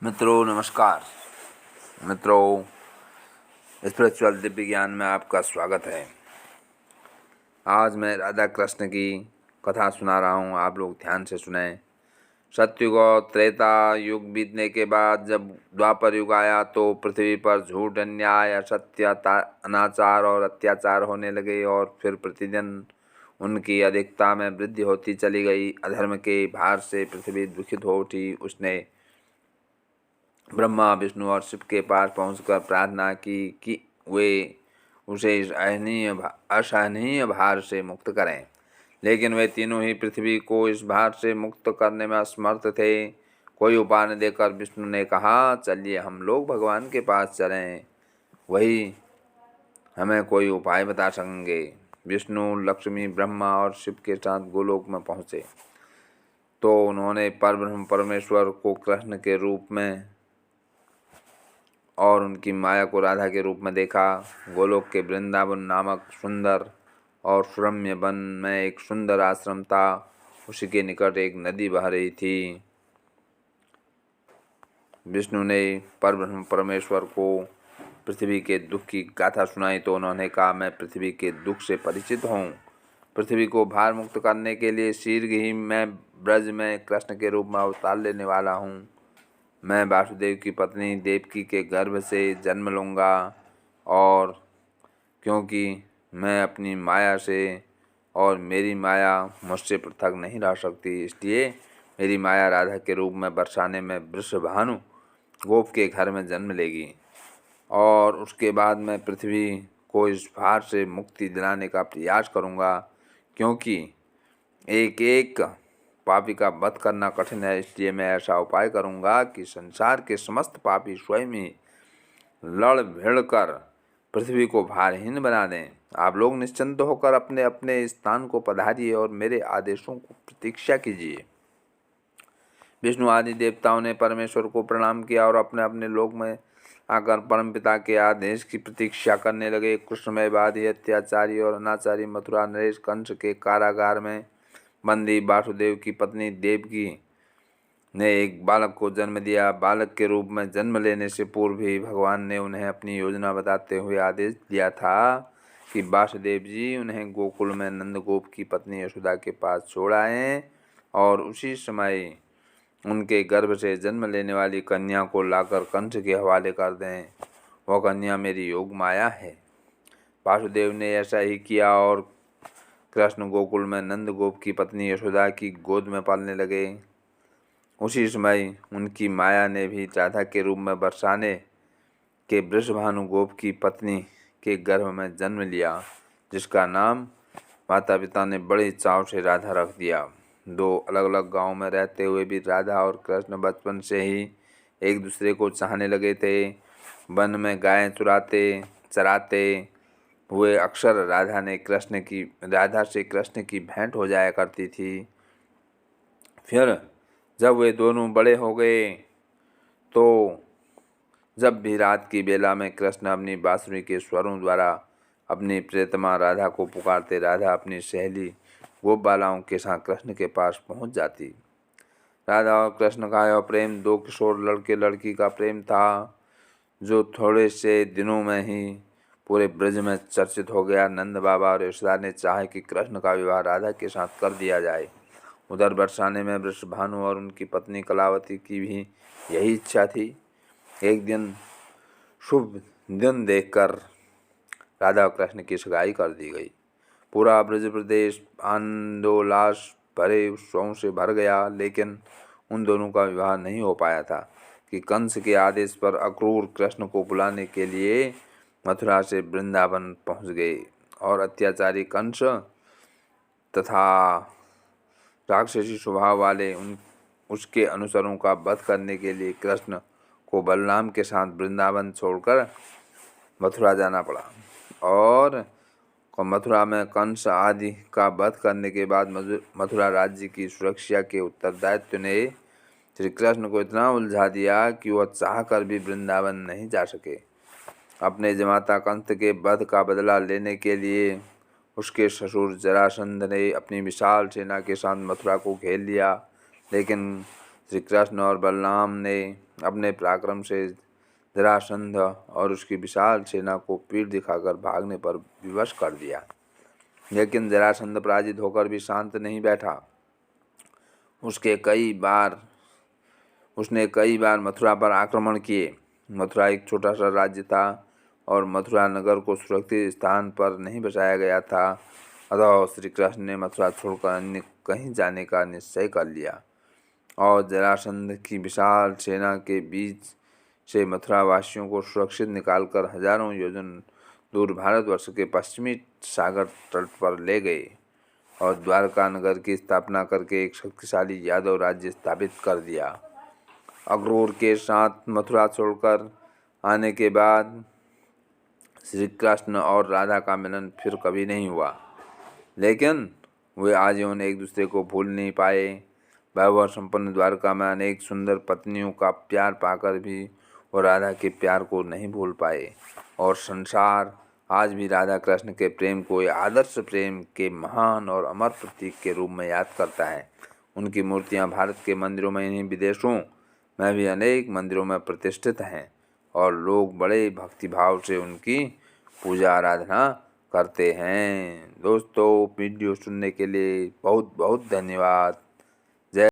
मित्रों नमस्कार। मित्रों, स्पिरिचुअल दिव्य ज्ञान में आपका स्वागत है। आज मैं राधा कृष्ण की कथा सुना रहा हूँ, आप लोग ध्यान से सुने। सतयुग और त्रेता युग बीतने के बाद जब द्वापर युग आया तो पृथ्वी पर झूठ, अन्याय, असत्य, अनाचार और अत्याचार होने लगे और फिर प्रतिदिन उनकी अधिकता में वृद्धि होती चली गई। अधर्म के भार से पृथ्वी दुखित हो उठी। उसने ब्रह्मा, विष्णु और शिव के पास पहुंचकर प्रार्थना की कि वे उसे इस असहनीय भार से मुक्त करें, लेकिन वे तीनों ही पृथ्वी को इस भार से मुक्त करने में असमर्थ थे। कोई उपाय न देकर विष्णु ने कहा, चलिए हम लोग भगवान के पास चलें, वही हमें कोई उपाय बता सकेंगे। विष्णु, लक्ष्मी, ब्रह्मा और शिव के साथ गोलोक में पहुँचे तो उन्होंने परब्रह्म परमेश्वर को कृष्ण के रूप में और उनकी माया को राधा के रूप में देखा। गोलोक के वृंदावन नामक सुंदर और सुरम्य वन में एक सुंदर आश्रम था। उसी के निकट एक नदी बह रही थी। विष्णु ने परब्रह्म परमेश्वर को पृथ्वी के दुख की गाथा सुनाई तो उन्होंने कहा, मैं पृथ्वी के दुख से परिचित हूँ। पृथ्वी को भार मुक्त करने के लिए शीघ्र ही मैं ब्रज में कृष्ण के रूप में अवतार लेने वाला हूँ। मैं वासुदेव की पत्नी देवकी के गर्भ से जन्म लूँगा, और क्योंकि मैं अपनी माया से और मेरी माया मुझसे पृथक नहीं रह सकती, इसलिए मेरी माया राधा के रूप में बरसाने में वृषभानु गोप के घर में जन्म लेगी और उसके बाद मैं पृथ्वी को इस भार से मुक्ति दिलाने का प्रयास करूँगा। क्योंकि एक एक पापी का वध करना कठिन है, इसलिए मैं ऐसा उपाय करूँगा कि संसार के समस्त पापी स्वयं ही लड़ भिड़ कर पृथ्वी को भारहीन बना दें। आप लोग निश्चिंत होकर अपने अपने स्थान को पधारिए और मेरे आदेशों को प्रतीक्षा कीजिए। विष्णु आदि देवताओं ने परमेश्वर को प्रणाम किया और अपने अपने लोक में आकर परमपिता के आदेश की प्रतीक्षा करने लगे। कृष्णमयवादी, अत्याचारी और अनाचारी मथुरा नरेश कंस के कारागार में बंदी वासुदेव की पत्नी देवकी ने एक बालक को जन्म दिया। बालक के रूप में जन्म लेने से पूर्व ही भगवान ने उन्हें अपनी योजना बताते हुए आदेश दिया था कि वासुदेव जी उन्हें गोकुल में नंदगोप की पत्नी यशोदा के पास छोड़ आएं और उसी समय उनके गर्भ से जन्म लेने वाली कन्या को लाकर कंस के हवाले कर दें। वह कन्या मेरी योग माया है। वासुदेव ने ऐसा ही किया और कृष्ण गोकुल में नंदगोप की पत्नी यशोदा की गोद में पालने लगे। उसी समय उनकी माया ने भी राधा के रूप में बरसाने के वृषभानु गोप की पत्नी के गर्भ में जन्म लिया, जिसका नाम माता पिता ने बड़े चाव से राधा रख दिया। दो अलग अलग गांव में रहते हुए भी राधा और कृष्ण बचपन से ही एक दूसरे को चाहने लगे थे। वन में गायें चराते हुए अक्सर राधा से कृष्ण की भेंट हो जाया करती थी। फिर जब वे दोनों बड़े हो गए तो जब भी रात की बेला में कृष्ण अपनी बांसुरी के स्वरों द्वारा अपनी प्रियतमा राधा को पुकारते, राधा अपनी सहेली गोप बालाओं के साथ कृष्ण के पास पहुंच जाती। राधा और कृष्ण का यह प्रेम दो किशोर लड़के लड़की का प्रेम था, जो थोड़े से दिनों में ही पूरे ब्रज में चर्चित हो गया। नंद बाबा और यशोदा ने चाहा कि कृष्ण का विवाह राधा के साथ कर दिया जाए। उधर बरसाने में वृषभानु और उनकी पत्नी कलावती की भी यही इच्छा थी। एक दिन शुभ दिन देखकर राधा और कृष्ण की सगाई कर दी गई। पूरा ब्रज प्रदेश आनंदोल्लास भरे उत्सवों से भर गया, लेकिन उन दोनों का विवाह नहीं हो पाया था कि कंस के आदेश पर अक्रूर कृष्ण को बुलाने के लिए मथुरा से वृंदावन पहुंच गए और अत्याचारी कंस तथा राक्षसी स्वभाव वाले उसके अनुसरों का वध करने के लिए कृष्ण को बलराम के साथ वृंदावन छोड़कर मथुरा जाना पड़ा। और मथुरा में कंस आदि का वध करने के बाद मथुरा राज्य की सुरक्षा के उत्तरदायित्व ने श्री कृष्ण को इतना उलझा दिया कि वह चाहकर भी वृंदावन नहीं जा सके। अपने जमाता कंस के वध का बदला लेने के लिए उसके ससुर जरासंध ने अपनी विशाल सेना के साथ मथुरा को घेर लिया, लेकिन श्री कृष्ण और बलराम ने अपने पराक्रम से जरासंध और उसकी विशाल सेना को पीठ दिखाकर भागने पर विवश कर दिया। लेकिन जरासंध पराजित होकर भी शांत नहीं बैठा। उसने कई बार मथुरा पर आक्रमण किए। मथुरा एक छोटा सा राज्य था और मथुरा नगर को सुरक्षित स्थान पर नहीं बचाया गया था। अतः श्री कृष्ण ने मथुरा छोड़कर अन्य कहीं जाने का निश्चय कर लिया और जरासंध की विशाल सेना के बीच से मथुरा वासियों को सुरक्षित निकालकर हजारों योजन दूर भारतवर्ष के पश्चिमी सागर तट पर ले गए और द्वारका नगर की स्थापना करके एक शक्तिशाली यादव राज्य स्थापित कर दिया। अक्रूर के साथ मथुरा छोड़कर आने के बाद श्री कृष्ण और राधा का मिलन फिर कभी नहीं हुआ, लेकिन वे आजीवन एक दूसरे को भूल नहीं पाए। वैभव संपन्न द्वारका में अनेक सुंदर पत्नियों का प्यार पाकर भी वो राधा के प्यार को नहीं भूल पाए और संसार आज भी राधा कृष्ण के प्रेम को आदर्श प्रेम के महान और अमर प्रतीक के रूप में याद करता है। उनकी मूर्तियां भारत के मंदिरों में नहीं, विदेशों में भी अनेक मंदिरों में प्रतिष्ठित हैं और लोग बड़े भक्तिभाव से उनकी पूजा आराधना करते हैं। दोस्तों, वीडियो सुनने के लिए बहुत बहुत धन्यवाद।